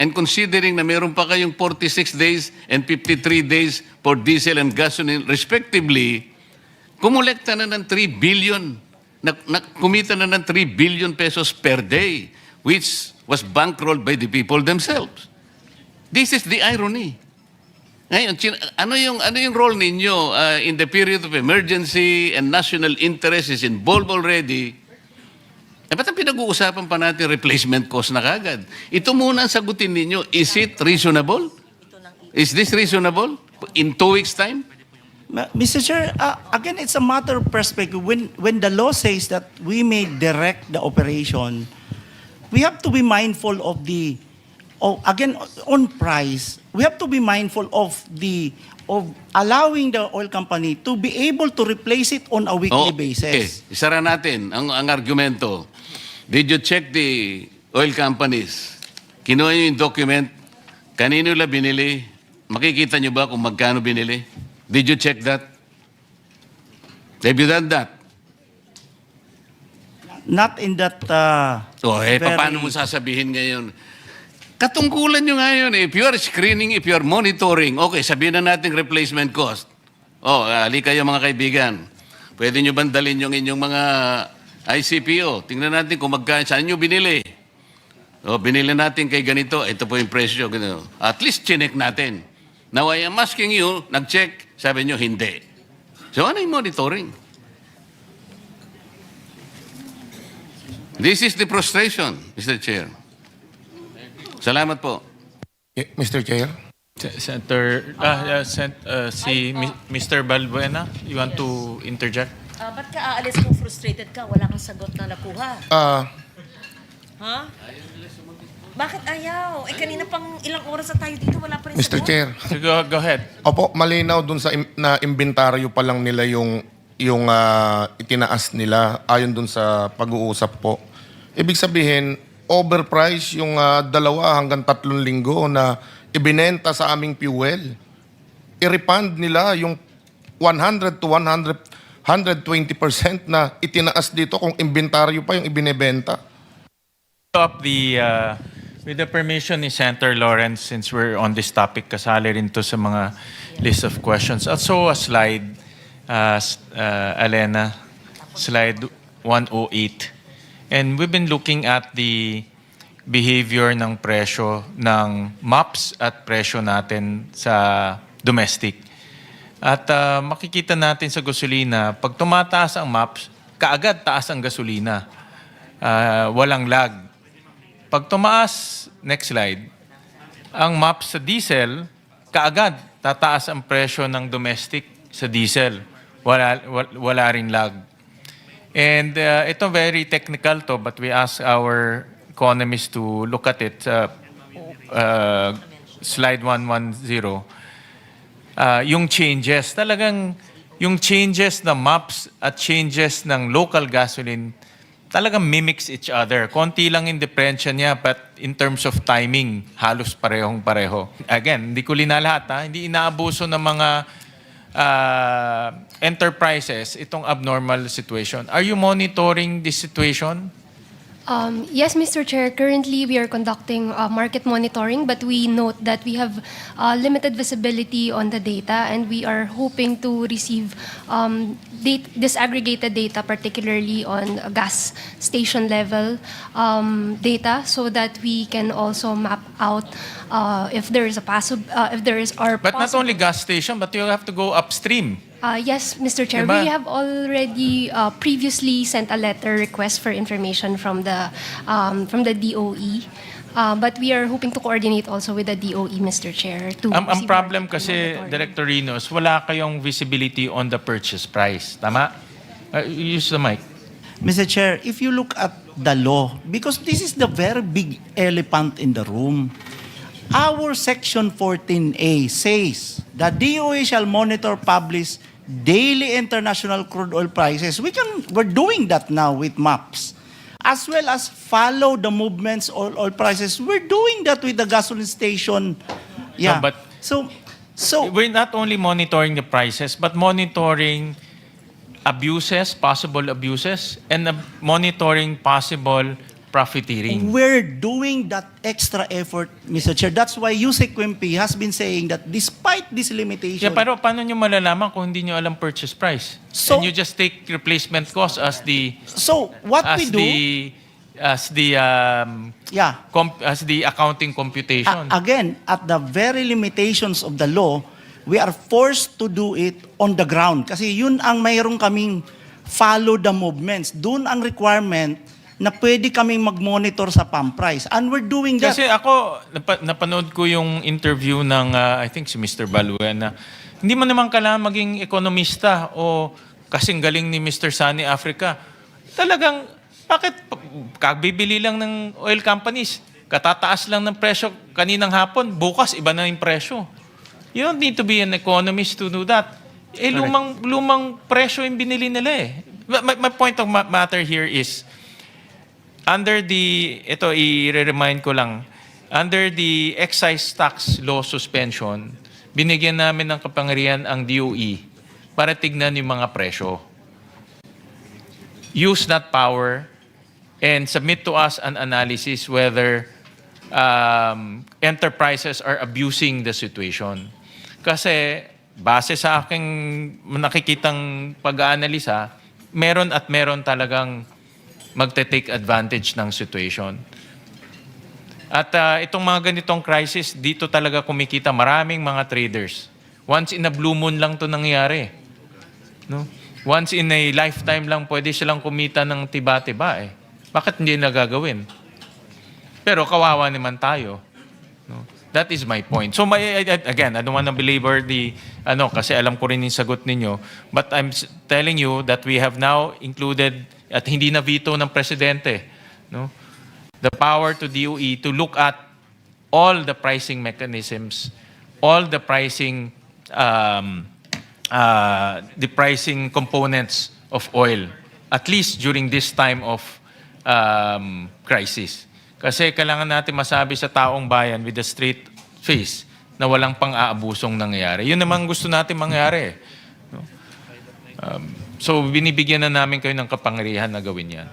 And considering na meron pa kayong 46 days and 53 days for diesel and gasoline respectively, kumulekta na ng 3 billion, kumita na ng 3 billion pesos per day, which was bankrolled by the people themselves. This is the irony. Ngayon, ano yung role ninyo in the period of emergency and national interest is involved already? Ba't ang pinag-uusapan pa natin replacement cost na kagad? Ito muna ang sagutin ninyo. Is it reasonable? Is this reasonable? In 2 weeks' time? Mr. Chair, again, it's a matter of perspective. When the law says that we may direct the operation, we have to be mindful of again, on price, we have to be mindful of allowing the oil company to be able to replace it on a weekly basis. Okay. Isara natin ang argumento. Did you check the oil companies? Kinuha nyo yung document? Kanino nila binili? Makikita nyo ba kung magkano binili? Did you check that? Have you done that? Not in that paano mo sasabihin ngayon? Katungkulan nyo ngayon, if you are screening, if you are monitoring, okay, sabihin na natin replacement cost. Ali kayo mga kaibigan. Pwede nyo bandalin yung inyong mga ICPO. Tingnan natin kung saan nyo binili. Binili natin kay ganito, ito po yung presyo. Ganito. At least chinek natin. Now I am asking you, nag-check, sabi nyo hindi. So ano yung monitoring? This is the frustration, Mr. Chair. Salamat po. Mr. Chair. Senator, Mr. Balbuena, you want to interject? Ba't ka aalis kung frustrated ka? Wala kang sagot na nakuha. Ha? Bakit ayaw? Kanina pang ilang oras na tayo dito, wala pa rin Mr. sagot. Chair. Go ahead. Opo, malinaw dun sa na inventaryo pa lang nila yung itinaas nila ayon dun sa pag-uusap po. Ibig sabihin, overprice yung 2 hanggang 3 linggo na ibinenta sa aming fuel. I-refund nila yung 100 to 120% na itinaas dito kung inventaryo pa yung ibinebenta. With the permission ni Senator Lawrence, since we're on this topic, kasali rin to sa mga list of questions. Also a slide, Alena, slide 108. And we've been looking at the behavior ng presyo ng MAPS at presyo natin sa domestic. At makikita natin sa gasolina, pag tumataas ang MAPS, kaagad taas ang gasolina. Walang lag. Pag tumaas, next slide, ang MAPS sa diesel, kaagad tataas ang presyo ng domestic sa diesel. Wala ring lag. And ito very technical to, but we ask our economists to look at it. Slide 110. Yung changes, talagang yung changes ng MAPS at changes ng local gasoline talagang mimics each other. Konti lang yung diferensya niya, but in terms of timing, halos parehong-pareho. Again, hindi ko linalahat, hindi inaabuso ng mga enterprises itong abnormal situation. Are you monitoring this situation? Yes, Mr. Chair. Currently, we are conducting market monitoring, but we note that we have limited visibility on the data, and we are hoping to receive disaggregated data, particularly on gas station level data, so that we can also map out if there is But not only gas station, but you have to go upstream. Yes, Mr. Chair. Diba? We have already previously sent a letter request for information from the DOE. But we are hoping to coordinate also with the DOE, Mr. Chair. Ang receive problem our kasi, monitoring. Director Rinos, wala kayong visibility on the purchase price. Tama? Use the mic. Mr. Chair, if you look at the law, because this is the very big elephant in the room, our Section 14A says the DOE shall monitor, publish daily international crude oil prices. We're doing that now with MAPS. As well as follow the movements of oil prices. We're doing that with the gasoline station. Yeah. No, but so we're not only monitoring the prices, but monitoring abuses, possible abuses, and monitoring possible profiteering. We're doing that extra effort, Mr. Chair. That's why Yusek Quimpi has been saying that despite this limitation, Yeah, pero paano nyo malalaman kung hindi nyo alam purchase price? So- And you just take replacement cost as the so what we do, as the as the accounting computation. again, at the very limitations of the law, we are forced to do it on the ground. Kasi yun ang mayroong kaming follow the movements. Doon ang requirement na pwede kaming mag-monitor sa pump price. And we're doing that. Kasi ako, napanood ko yung interview ng, I think si Mr. Baluen, na hindi mo naman kailangan maging ekonomista o kasing galing ni Mr. Sunny Africa. Talagang, bakit kagbibili lang ng oil companies? Katataas lang ng presyo kaninang hapon, bukas iba na yung presyo. You don't need to be an economist to do that. Lumang presyo yung binili nila eh. My point of matter here is, under the, ito i-remind ko lang, under the excise tax law suspension, binigyan namin ng kapangyarihan ang DOE para tignan yung mga presyo. Use that power and submit to us an analysis whether enterprises are abusing the situation. Kasi base sa aking nakikitang pag-aanalisa, meron talagang magte-take advantage ng situation. At itong mga ganitong crisis, dito talaga kumikita maraming mga traders. Once in a blue moon lang to nangyayari. No? Once in a lifetime lang pwede silang kumita ng tiba-tiba eh. Bakit hindi nagagawin? Pero kawawa naman tayo. No? That is my point. So again, I don't want to belabor the kasi alam ko rin yung sagot ninyo, but I'm telling you that we have now included at hindi na veto ng presidente, no? The power to DOE to look at all the pricing mechanisms, all the pricing components of oil, at least during this time of crisis. Kasi kailangan natin masabi sa taong bayan with a straight face na walang pang-aabusong nangyayari. Yun naman gusto natin mangyari. No? So binibigyan na namin kayo ng kapangyarihan na gawin yan.